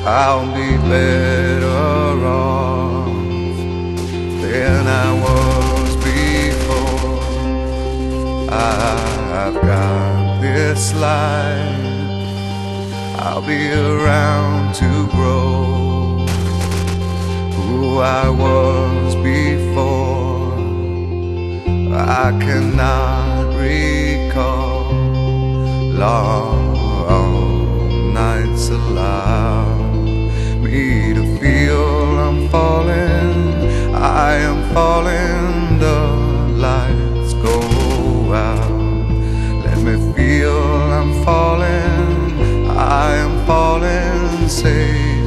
I'll be better off than I was before. I've got this life, I'll be around to grow who I was before. I cannot recall long nights allow me to feel I'm falling. I am falling, the lights go out. Let me feel I'm falling. I am falling, say